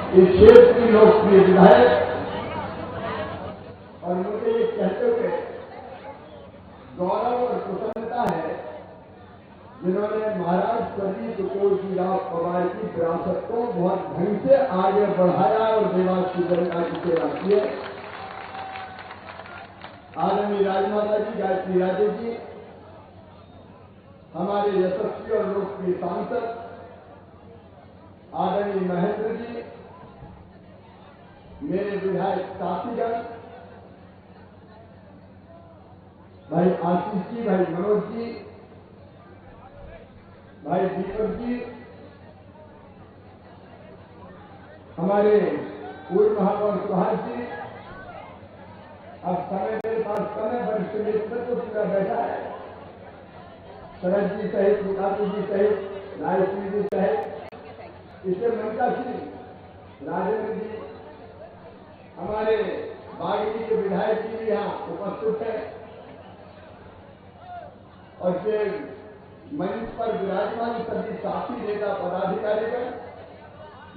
इस क्षेत्र की लोकप्रिय विधायक और मुझे ये कहते हुए गौरव और प्रसन्नता है जिन्होंने महाराज स्वर्गीय तुकोजीराव पवार की विरासत को बहुत ढंग से आगे बढ़ाया और देवास की जनता की सेवा की है। आदरणीय राजमाता जी, गायत्री राजे जी, हमारे यशस्वी और लोकप्रिय सांसद आदरणीय महेंद्र जी, मेरे विधायक साथीगण, भाई आशीष जी, भाई मनोज जी, भाई दीपक जी, हमारे पूर्व महापौर सुभाष जी, अब समय मेरे पास समय वरिष्ठ नेतृत्व पूरा बैठा है, शरद जी सहित, मुकाती जी सहित, रायश्री जी सहित, इससे ममता सिंह, राजेंद्र जी, हमारे बागेली के विधायक जी भी यहाँ उपस्थित है और के मंच पर विराजमान सभी साथी नेता पदाधिकारीगण,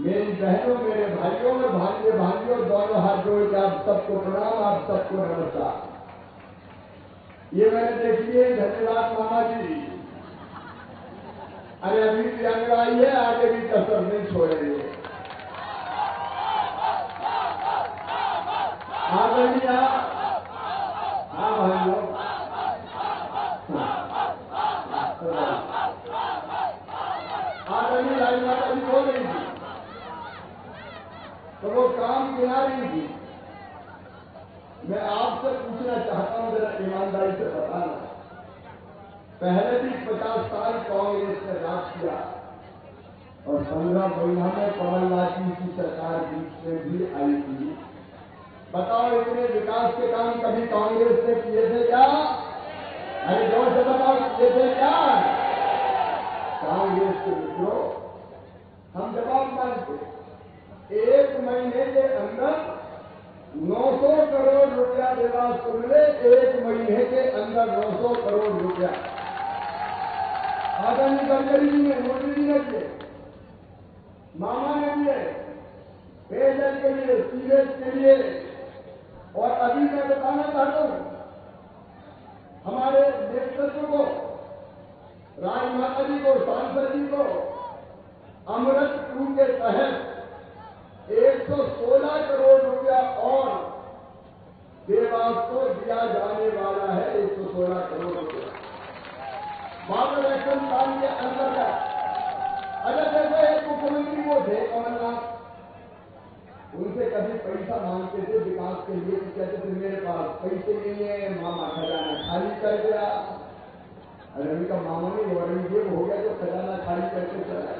मेरी बहनों, मेरे भाइयों और भांजियों दोनों हाथ जोड़ के आप सबको प्रणाम, आप सबको नमस्कार। ये मैंने देख लिए, धन्यवाद मामा जी। अरे अभी भी आने आई है, आगे भी कसर नहीं छोड़ेंगे। आदरणीय, हाँ भाइयों, आदरणीय राजमाता जी बोल रही थी तो वो काम गिना रही थी। मैं आपसे पूछना चाहता हूं, जरा ईमानदारी से बताना, पहले भी 50 साल कांग्रेस ने राज किया और 15 महीना में कमलनाथ जी की सरकार बीच में भी आई थी। बताओ, इतने विकास के काम कभी कांग्रेस ने किए थे क्या? अरे जोर से बताओ, किए थे क्या? कांग्रेस के मित्रों, हम जवाब मांगते, एक महीने के अंदर 900 करोड़ रुपया देवास को मिले, एक महीने के अंदर 900 करोड़ रुपया। आदरणीय गडकरी जी ने, मोदी जी ने दिए, मामा ने दिए, पेयजल के लिए, सीवेज के लिए। और अभी मैं बताना चाहता हूं हमारे नेतृत्व को, राजमाता जी को, सांसद जी को, अमृत 2 के तहत 116 करोड़ रुपया और देवास को दिया जाने वाला है। 116 करोड़ रुपया वाटर एक्शन प्लान के अंतर्गत। अगर जैसे एक मुख्यमंत्री वो थे कमलनाथ, उनसे कभी पैसा मांगते थे विकास के लिए, कहते थे मेरे पास पैसे नहीं है, मामा खजाना खाली कर दिया। अरे उनका मामा नहीं औरंगजेब हो गया जो खजाना खाली करके चला,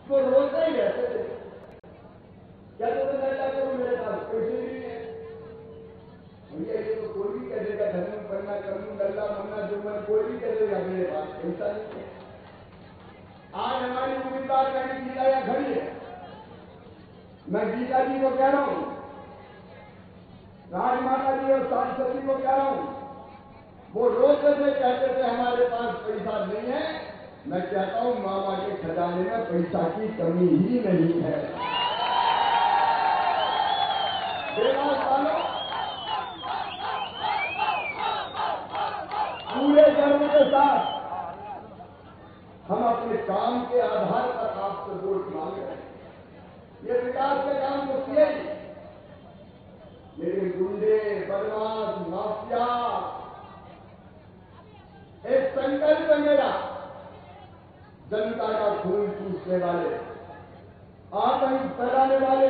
तो रोते ही रहते थे, कहते थे क्या करूं, मेरे पास पैसे नहीं है। भैया ये तो कोई भी कह देगा, धर्म करना करूं, गल्ला मन्ना जुम्मन, कोई भी कह देगा मेरे पास पैसा नहीं है। आज हमारी उम्मीदवार कहीं गीता या खड़ी है, मैं गीता जी को कह रहा हूं, राजमाता जी और सांसद जी को कह रहा हूं, वो रोज से कहते थे हमारे पास पैसा नहीं है। मैं कहता हूं मामा के खजाने में पैसा की कमी ही नहीं है। देवास वालों, पूरे गर्व के साथ हम अपने काम के आधार पर आपसे वोट मांग रहे हैं। ये विकास के काम तो किए ही, लेकिन गुंडे, बदमाश, माफिया, एक संकल्प है मेरा, जनता का खून चूसने वाले, आतंक फैलाने वाले,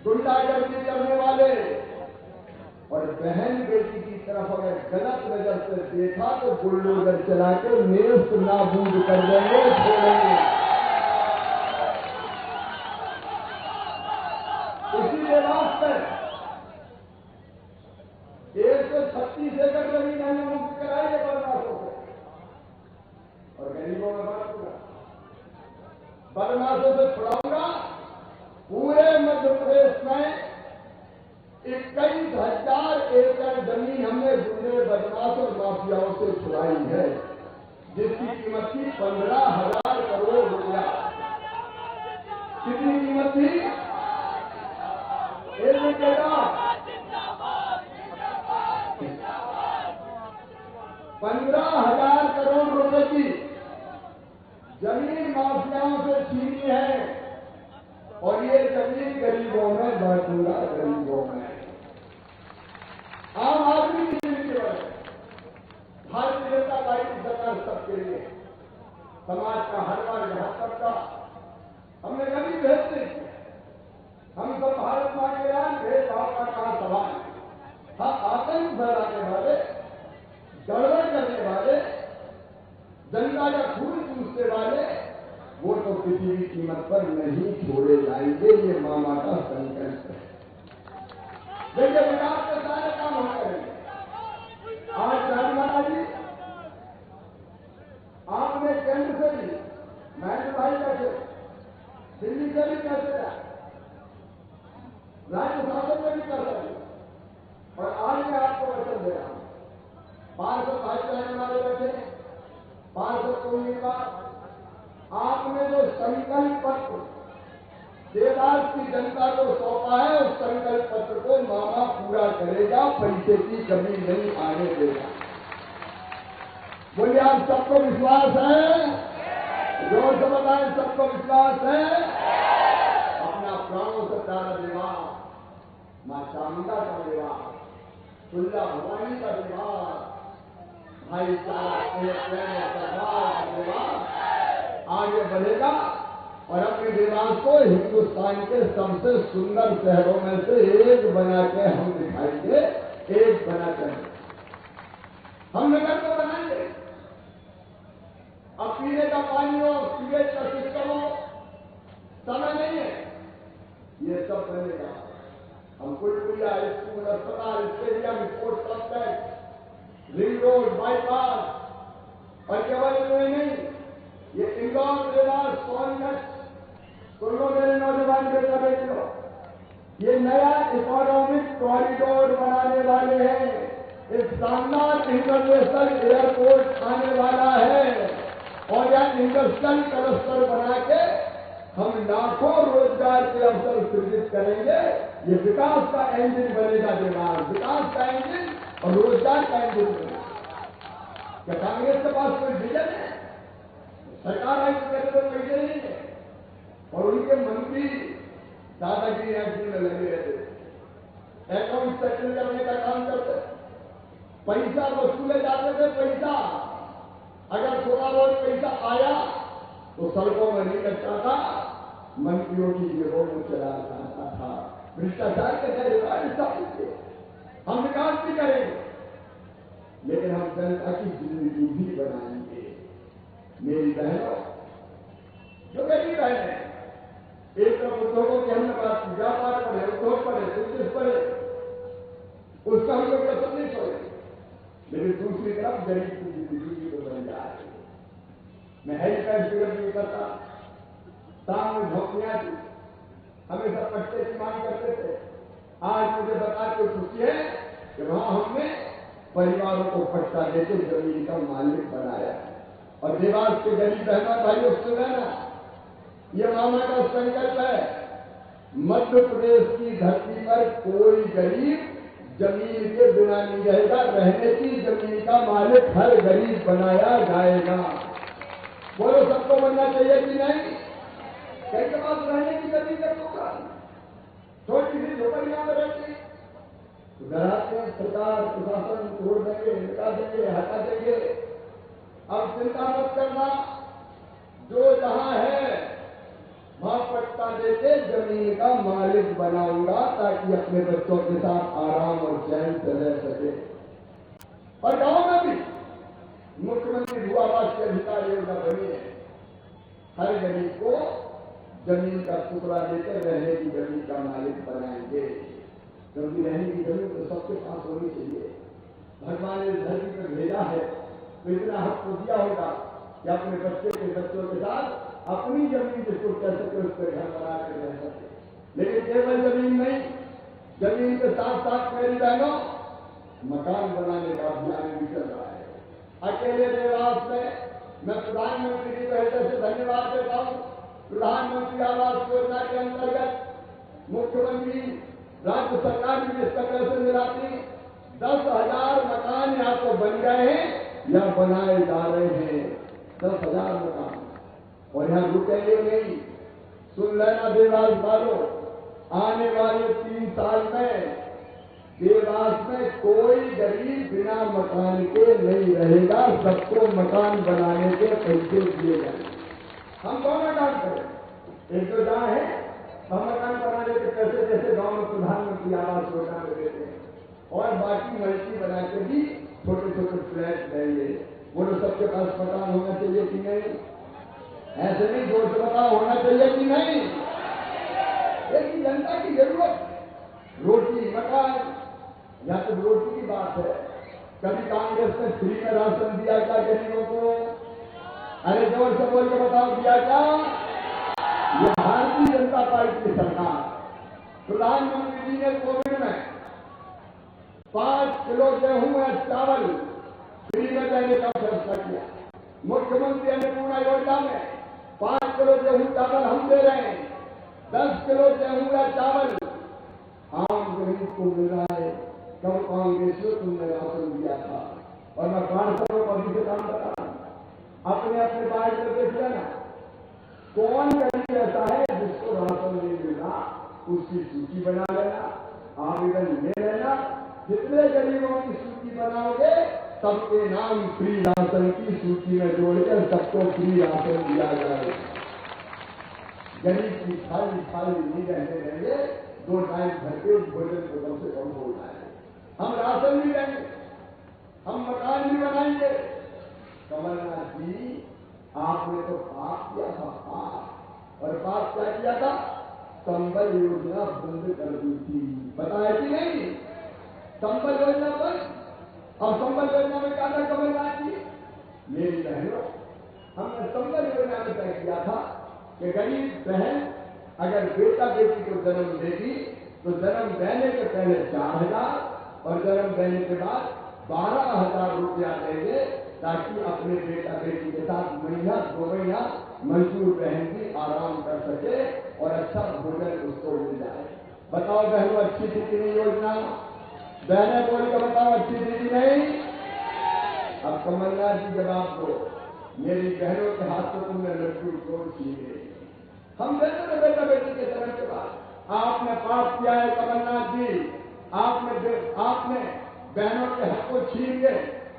गुंडागर्दी करने वाले और बहन बेटी की तरफ अगर गलत नजर से देखा तो बुलडोजर चला के नेस्त नाबूद कर देंगे, छोड़ेंगे। इसीलिए वास्ते 136 एकड़ जमीन हमने मुक्त कराई है बदमाशों से और गरीबों में बांट दूंगा। बदमाशों से छुड़ाऊंगा। पूरे मध्य प्रदेश में 21,000 एकड़ जमीन हमने गुंडे, बदमाश और माफियाओं से छुड़ाई है, जिसकी कीमत थी 15,000 करोड़ रुपया। कितनी कीमत थी? 15,000 करोड़ रुपए की जमीन माफियाओं से छीनी है और ये जमीन गरीबों में बांटूंगा, गरीबों में। आम आदमी की जिंदगी है। भारतीय जनता पार्टी की सरकार सबके लिए, समाज का हर वर्ग हर तबका, हमने कभी भेद नहीं किया। हम सब भारत मां के यहाँ भेदभाव का कहा सवाल है। हम आतंक फैलाने वाले, गड़बड़ करने वाले, जनता का खून चूसने वाले, वो तो किसी भी कीमत पर नहीं छोड़े जाएंगे। ये मामा का संकल्प है। देखिए, विकास के सारे काम हम करेंगे। आज राजमाता जी, आपने केंद्र से भी, महंत भाई कैसे, दिल्ली से भी कैसे जाए, राज्य शासन में भी कर सकते। और आज मैं आपको वचन दे रहा हूं, 500 भाजपा वाले बैठे, 500 उम्मीदवार, आपने जो संकल्प पत्र देवास की जनता को सौंपा है, उस संकल्प पत्र को मामा पूरा करेगा, पैसे की कमी नहीं आने देगा। बोलिए, आप सबको विश्वास है? जोर से बताएं, सबको विश्वास है? अपना प्राणों से प्यारा देवास, मां चामुंडा का देवास, तुल्ला भवानी का देवास, भाईचारा प्रेम और सद्भाव का देवास आगे बढ़ेगा और अपने देवास को हिंदुस्तान के सबसे सुंदर शहरों में से एक बना के हम दिखाएंगे, एक बना कर हम नगर को बनाएंगे। अब पीने का पानी हो, सीवेज का सिस्टम हो, समय नहीं है, ये सब बनेगा। हम पुलिया, स्कूल, अस्पताल, stadium, sports complex, ring road, bypass, और केवल इतने नहीं, ये इंदौर, देवास, सोनभद्र, सुन लो मेरे नौजवान बेटा बेटियों, ये नया इकोनॉमिक कॉरिडोर बनाने वाले हैं। एक शानदार इंटरनेशनल एयरपोर्ट आने वाला है और यह इंडस्ट्रियल क्लस्टर बना के हम लाखों रोजगार के अवसर सृजित करेंगे। ये विकास का इंजन बनेगा देवास, विकास का इंजन और रोजगार का इंजन बनेगा। क्या कांग्रेस के पास कोई विजन है? सरकार आई तो कहते तो पैसे नहीं है और उनके मंत्री दादागिरी एक्शन में लगे रहते, अकाउंट सेटल करने का काम करते, पैसा वसूले जाते थे। पैसा अगर थोड़ा बहुत पैसा आया तो सड़कों में नहीं लगता था, मंत्रियों की जेबों में चला जाता था। भ्रष्टाचार के रिकॉर्ड स्थापित किए। हम विकास भी करेंगे, लेकिन हम जनता की जिंदगी भी बनाएंगे। मेरी बहनों, जो मेरी बहन है, एक तरफ उद्योगों की हमने बात की, व्यापार पढ़े, उद्योग पढ़े, बिजनेस पढ़े, उसका हम लोग कसम नहीं छोड़ेंगे, लेकिन दूसरी तरफ गरीब की जिंदगी को बन जा रही है। मैं हेल्थ फिगर नहीं करता, शाम में झोंकियां थी, हमेशा पट्टे की मांग करते थे। आज मुझे बता के खुशी है कि वहां हमने परिवारों को पट्टा देकर जमीन का मालिक बनाया है। और देवास के गरीब बहनों भाइयों सुना ना, ये मामा का संकल्प है, मध्य प्रदेश की धरती पर कोई गरीब जमीन के बिना नहीं रहेगा। रहने की जमीन का मालिक हर गरीब बनाया जाएगा। बोलो, सबको बनना चाहिए कि नहीं? कई के पास रहने की जमीन का होगा, छोटी सी झोपड़ियां में रहती, डराते हैं सरकार प्रशासन तोड़ देंगे, निकाल देंगे, हटा देंगे। अब चिंता मत करना, जो जहां है वहां पट्टा देके जमीन का मालिक बनाऊंगा, ताकि अपने बच्चों के साथ आराम और चैन से रह सके। और गांव में भी मुख्यमंत्री भू आवास के अधिकार योजना बनी है। हर गरीब को जमीन का टुकड़ा देकर रहने की जमीन का मालिक बनाएंगे, क्योंकि रहने की जमीन तो सबके पास होनी चाहिए। भगवान ने धरती पर भेजा है तो इतना हक तो दिया होगा कि अपने बच्चे के बच्चों के साथ अपनी जमीन जिसको कह सके उस पर घर बना कर रह सके। लेकिन केवल जमीन नहीं, जमीन के साथ साथ मेरी बहनों मकान बनाने का अभियान भी चल रहा है। अकेले देवास में मैं प्रधानमंत्री की पहले से धन्यवाद देता हूं। प्रधानमंत्री आवास योजना के अंतर्गत मुख्यमंत्री राज्य सरकार भी इसका पैसे मिलाती 10,000 मकान यहाँ तो बन गए हैं या बनाए जा रहे हैं। 10,000 मकान, और यहाँ रुकेंगे नहीं। सुन लेना देवास वालों, आने वाले 3 साल में देवास में कोई गरीब बिना मकान के नहीं रहेगा। सबको मकान बनाने के पैसे दिए जाएंगे। हम दोनों काम करें, एक तो जहां है हम मकान बनाने के पैसे जैसे गांव में प्रधानमंत्री आवास योजना में देते हैं, और बाकी मल्टी बना के भी छोटे छोटे फ्लैट देंगे। वो तो सबके पास मकान होना चाहिए कि नहीं? ऐसे नहीं, जोर से बताओ, होना चाहिए कि नहीं? लेकिन जनता की जरूरत रोटी मकान, या तो रोटी की बात है। कभी कांग्रेस ने फ्री में राशन दिया क्या गरीबों को? अरे जोर से बोल के बताओ, दिया क्या? ये भारतीय जनता पार्टी की सरकार, प्रधानमंत्री जी ने कोविड में 5 किलो गेहूं या चावल फ्री में देने का फैसला किया। मुख्यमंत्री अन्नपूर्णा योजना में 5 किलो गेहूं चावल हम दे रहे हैं। 10 किलो गेहूं या चावल आम गरीब को मिल रहा है। कब कांग्रेस में तुमने राशन दिया था? और मैं 500 को अभी से काम बता रहा हूं। अपने अपने बाहर में देख लेना, कौन गरीब ऐसा है जिसको राशन नहीं मिल रहा, उसकी सूची बना लेना, आवेदन ले लेना। जितने गरीबों की सूची बनाओगे सबके नाम फ्री राशन की सूची में जोड़कर सबको फ्री राशन दिया जाए। गरीब की खाली खाली नहीं रहने देंगे। 2 टाइम घर के भोजन को कम से कम हो जाए। हम राशन भी देंगे, हम मकान भी बनाएंगे। कमलनाथ जी, आपने तो पाप किया था, पाप। और पाप क्या किया था? संबल योजना बंद कर दी थी, बताया कि नहीं? संबल योजना बंद। और संबल योजना में क्या था कमलनाथ जी? मेरी बहनों, हमने संबल योजना में तय किया था कि गरीब बहन अगर बेटा बेटी को जन्म देगी तो जन्म देने के पहले 4,000 और जन्म देने के बाद 12,000 रुपया देंगे, ताकि अपने बेटा बेटी के साथ महीना 2 महीना मजदूर बहन भी आराम कर सके और अच्छा भोजन उसको मिल जाए। बताओ बहनों, अच्छी थी कि नहीं योजना? बहने बोल के बताओ, अच्छी थी कि नहीं? अब कमलनाथ जी जवाब दो। मेरी बहनों के हाथ को तुमने लड्डू तोड़ छीने। हम देते थे बेटा बेटी के जन्म के बाद। आपने पाप किया है कमलनाथ जी। आपने बहनों के हक को छीन के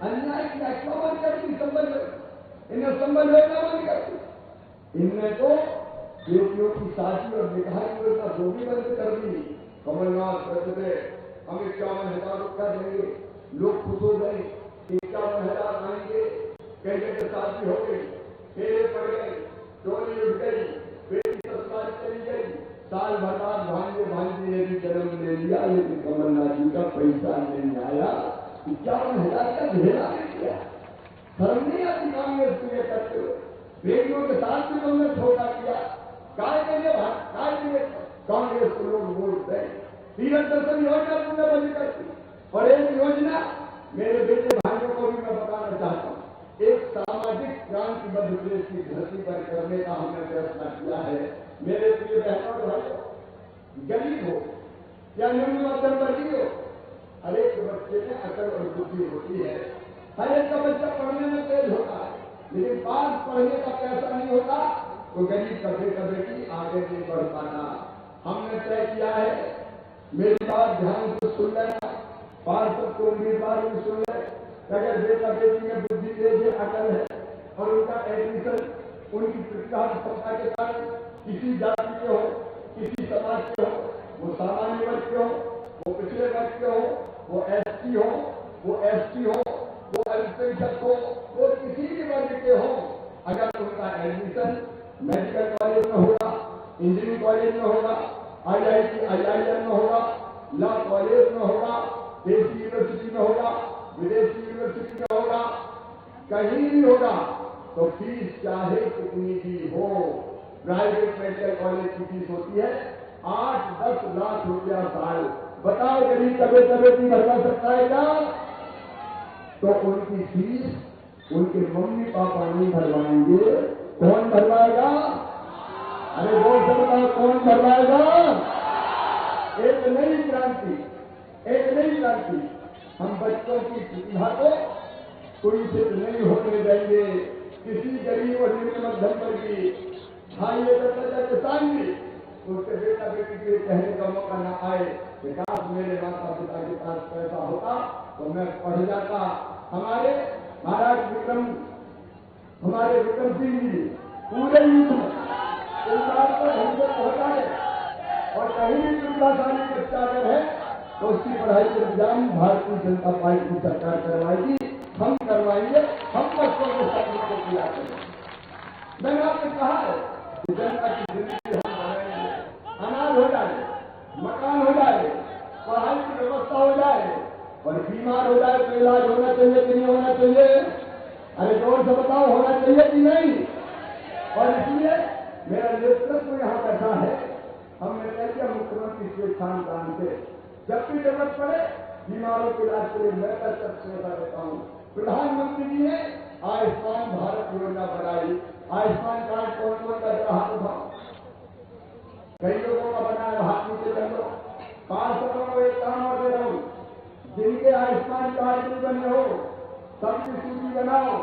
अन्याय किया। क्यों बंद कर दी संबल? इन्हें संबल योजना बंद कर दी। इनने तो बेटियों की शादी और निकाह योजना वो भी बंद कर दी। कमलनाथ कहते थे हम 51,000 रुपया देंगे, लोग खुश हो गए, 51,000 आएंगे, कई जगह शादी हो गई, फेरे पड़ गए, चोरी उठ गई, बेटी ससुराल चली गई, साल भर बाद भांजे ने भी जन्म ले लिया, लेकिन कमलनाथ जी का पैसा नहीं आया। 51,000 का घेरा नहीं किया। शर्म नहीं आती कांग्रेस को ये करते हुए? बेटियों के साथ भी तुमने धोखा किया। काय के लिए कांग्रेस को लोग वोट दें? तीरथ दर्शन योजना तुमने बंद कर दी। और एक योजना मेरे बेटे भाइयों को भी मैं बताना चाहता हूँ, एक सामाजिक क्रांतिबद्ध देश की धरती पर करने का हमने फैसला किया है। मेरे प्रिय बहनों और भाइयों, गरीब हो या निम्न मध्यम वर्गीय हो, हर एक बच्चे में अकल और बुद्धि होती है। हर एक का बच्चा पढ़ने में तेज होता है, लेकिन पास पढ़ने का पैसा नहीं होता तो गरीब का बेटा बेटी आगे नहीं बढ़ पाता। हमने तय किया है, मेरी बात ध्यान से सुन लेना, पार्षद को उम्मीदवार भी सुन ले। अगर बेटा बेटी में बुद्धि तेज है, अकल है और उनका एडमिशन उनकी प्रतिभा के कारण किसी जाति के हो, किसी समाज के हो, वो सामान्य वर्ग के हो, वो पिछड़े वर्ग के हो, वो एसटी हो, वो एसटी हो, वो अल्पसंख्यक हो, वो किसी भी वर्ग के हो, अगर उनका एडमिशन मेडिकल कॉलेज में होगा, इंजीनियरिंग कॉलेज में होगा, IIT IIM में होगा, लॉ कॉलेज में होगा, देशी यूनिवर्सिटी में होगा, विदेशी यूनिवर्सिटी में होगा, कहीं भी होगा, तो फीस चाहे कितनी भी हो। प्राइवेट मेडिकल कॉलेज की फीस होती है 8-10 लाख रुपया साल। बताओ गरीब का बेटा बेटी भरवा सकता है क्या? तो उनकी फीस उनके मम्मी पापा नहीं भरवाएंगे, कौन भरवाएगा? अरे जोर से बताओ कौन करवाएगा? एक नई क्रांति, एक नई क्रांति। हम बच्चों की प्रतिभा को कोई सिद्ध नहीं होने देंगे। किसी गरीब और निम्न मध्यम वर्गीय भाई या किसान भी उसके बेटा बेटी के कहने का मौका न आए कि काश मेरे माता पिता के पास पैसा होता तो मैं पढ़ जाता। हमारे महाराज हमारे विक्रम सिंह जी पूरे युद्ध में हमसे पहुंचाए और कहीं भी दुर्गाशाली बच्चा अगर है तो उसकी पढ़ाई का इंतजाम भारतीय जनता पार्टी की सरकार करवाएगी। हम करवाएंगे, हम बच्चों को सपनों को पूरा करेंगे। मैंने आपसे कहा है कि जनता की जिंदगी हम बनाएंगे, अनाज हो जाए, मकान हो जाए, पढ़ाई की व्यवस्था हो जाए और बीमार हो जाए तो इलाज होना चाहिए कि नहीं होना चाहिए? अरे जोर से बताओ, होना चाहिए कि नहीं? और इसलिए मेरा नेतृत्व यहाँ बैठा है। हमने कह दिया मुख्यमंत्री स्वेच्छान दान से जब भी जरूरत पड़े बीमारों के इलाज के लिए मैं सेवा देता हूँ। प्रधानमंत्री जी ने आयुष्मान भारत योजना बनाई। आयुष्मान कार्ड कौन कौन का जरा हाथ उठाओ। कई लोगों का बनाया, हाथ नीचे कर लो। 500 को एक काम और दे रहा हूँ, जिनके आयुष्मान कार्ड नहीं बने हो सबकी सूची बनाओ।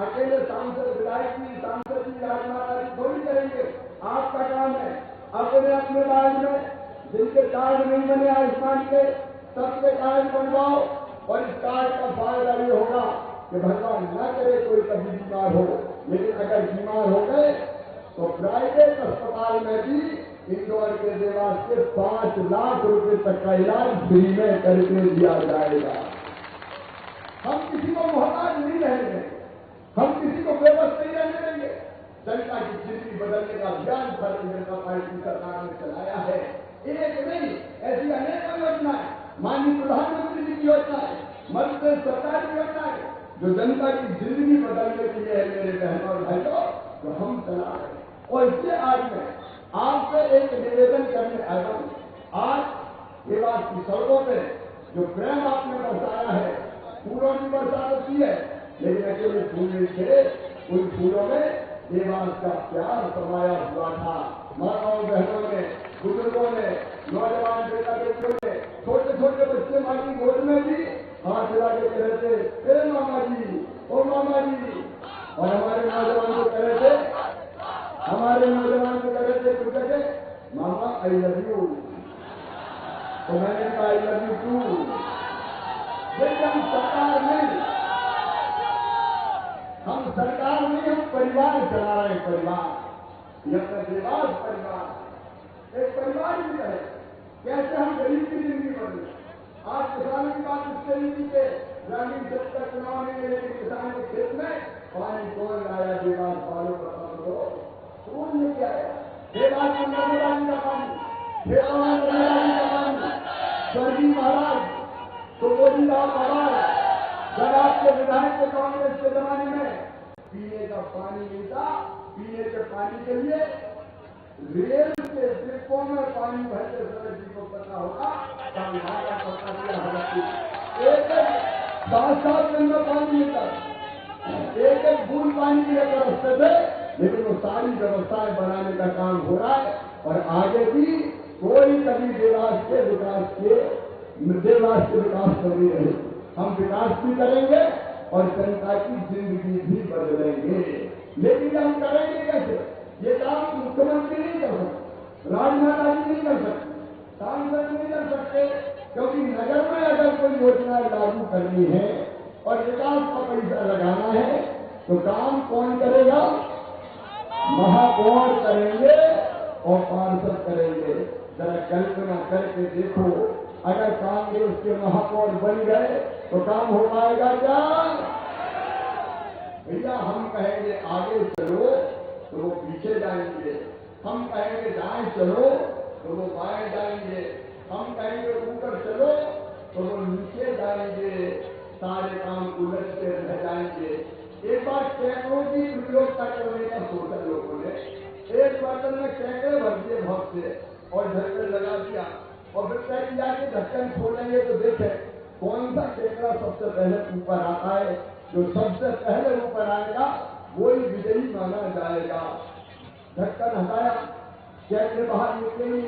अकेले सांसद विधायक जी, सांसद जी, राजमाता जी थोड़ी करेंगे। आपका काम है अपने अपने राज्य में जिनके कार्ड नहीं बने आयुष्मान के सबके कार्ड बनवाओ। और इस कार्ड का फायदा ये होगा कि भगवान न करे कोई कभी बीमार हो, लेकिन अगर बीमार हो गए तो प्राइवेट अस्पताल में भी इंदौर के देवास के 5 लाख रुपए तक का इलाज फ्री में करके दिया जाएगा। हम किसी को मोहताज नहीं रहेंगे, हम किसी को बेबस नहीं रहने देंगे। जनता की जिंदगी बदलने का अभियान भारतीय जनता पार्टी सरकार ने चलाया है। एक नहीं, ऐसी अनेकों योजनाएं, माननीय प्रधानमंत्री जी की योजनाएं, मध्य प्रदेश सरकार की योजनाएं जो जनता की जिंदगी बदलने के लिए है मेरे बहनों और भाइयों, जो हम चला रहे हैं। और इसलिए आज मैं आपसे एक निवेदन करने आया हूं। आज देवास की सड़कों पे जो प्रेम आपने बरसाया है, फूलों की बरसात होती है लेकिन अकेले फूल नहीं थे, उन फूलों में देवास का प्यार समाया हुआ था। माताओं बहनों ने, बुजुर्गों ने, नौजवान बेटा बेटियों ने, छोटे छोटे बच्चे माँ की गोद में भी हाथ हिला के कह रहे थे, ए मामा जी, ओ मामा जी। और हमारे नौजवान को कह रहे थे, कुछ कहते मामा आई लव यू। तो मैंने कहा आई लव यू टू। लेकिन हम सरकार नहीं, हम परिवार चला रहे हैं। परिवार, ये अपना देवास परिवार एक परिवार की तरह। कैसे हम गरीब की जिंदगी बदले। आज किसानों की बात इस तरीके से ग्रामीण क्षेत्र का चुनाव नहीं है, लेकिन किसान के खेत में पानी कौन लाया? देवास वालों का कौन लेके आया? देवास में नर्मदा जी का पानी, देवास में नर्मदा जी का पानी। स्वर्गीय महाराज सुबोधीराव महाराज जब आपके विधायक के कांग्रेस के जमाने में पीने का पानी मिलता, पीने के पानी के लिए रेल के डिब्बों में पानी भरते समय जी को पता होगा, संभाला पता दिया एक 7-7 दिन में पानी मिलता, एक बूंद पानी की व्यवस्था थे। लेकिन वो सारी व्यवस्थाएं बनाने का काम हो रहा है और आगे भी कोई कभी देवास के विकास कमी रहे। हम विकास भी करेंगे और जनता की जिंदगी भी बदलेंगे। लेकिन हम करेंगे कैसे? ये काम मुख्यमंत्री नहीं कर सकते, राजमाता जी नहीं कर सकते, सांसद नहीं कर सकते, क्योंकि नगर में अगर कोई योजना लागू करनी है और विकास का पैसा लगाना है तो काम कौन करेगा? महापौर करेंगे और पार्षद करेंगे। जरा कल्पना करके देखो, अगर कांग्रेस के महापौर बन गए तो काम हो पाएगा क्या? भैया हम कहेंगे आगे चलो तो वो पीछे जाएंगे, हम कहेंगे दाएं चलो तो वो बाएं जाएंगे, हम कहेंगे ऊपर चलो तो वो नीचे जाएंगे, सारे काम उलझते रह जाएंगे। एक बार सैकड़ों की प्रतियोगिता करने का सोचा लोगों ने, एक बर्तन में सैकड़े भर दिए बहुत से और ढक्कन लगा दिया और फिर तय किया कि ढक्कन खोलेंगे तो देखें कौन सा केकड़ा सबसे पहले ऊपर आता है। जो सबसे पहले ऊपर आएगा वही विजयी माना जाएगा। ढक्कन हटाया, शहर के बाहर निकले नहीं।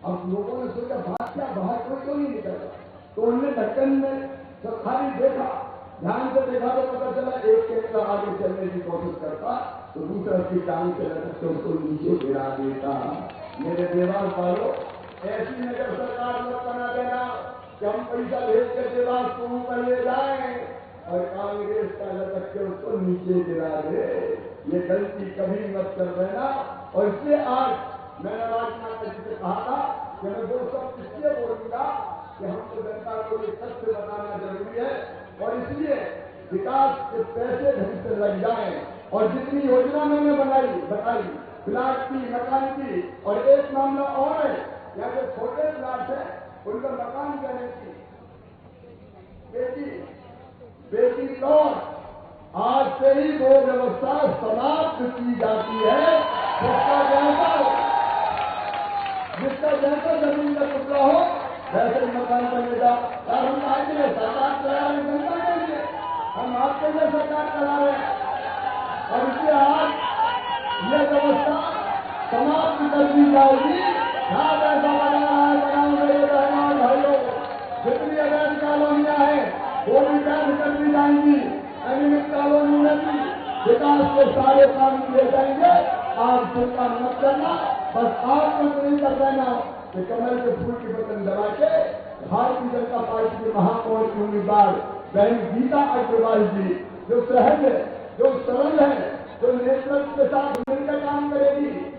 अब लोगों ने सोचा बात क्या, बाहर कोई तो नहीं निकलता, तो उनने ढक्कन में सब खाली देखा, ध्यान से देखा तो पता चला एक केकड़ा आगे चलने की कोशिश करता तो दूसरा उसकी टांग से लटक के उसको नीचे गिरा देता। मेरे देवास वालों, ऐसी नजर सरकार मत बना देना कि हम पैसा भेज के देवास को ऊपर ले जाए और कांग्रेस का लटक के उसको नीचे गिरा दे। ये गलती कभी मत कर देना। और इसलिए आज मैंने राजनाथ जी से कहा था कि मैं वो सब इसलिए बोलूंगा कि हमको जनता को ये सत्य बताना जरूरी है और इसलिए विकास के पैसे ढंग से लग जाए। और जितनी योजना मैंने बताई प्लाट की, मकान की, और एक मामला और है, यहाँ जो छोटे प्लाट है उनका मकान देने की बेटी लॉट आज से ही वो व्यवस्था समाप्त की जाती है। जिसका जैसा जमीन का टुकड़ा हो वैसे मकान बनेगा। और हम आगे सरकार चला रहे जनता के लिए, हम आपके लिए सरकार चला रहे हैं और इसलिए आज यह व्यवस्था समाप्त कर दी जाएगी। जहां पैसा बना रहा है बनाओगे बहनों भाइयों, जितनी अवैध कॉलोनियां हैं वो भी बैन कर दी जाएंगी। अनियमित कॉलोनी में भी विकास के सारे काम किए जाएंगे। आप चिंता मत करना, बस आप कुछ नहीं कर देना कि कमल के फूल की बटन दबा के भारतीय जनता पार्टी के महापौर की उम्मीदवार बहन गीता अग्रवाल जी जो सहज है, जो सरल है, जो नेतृत्व के साथ मिलकर काम करेगी,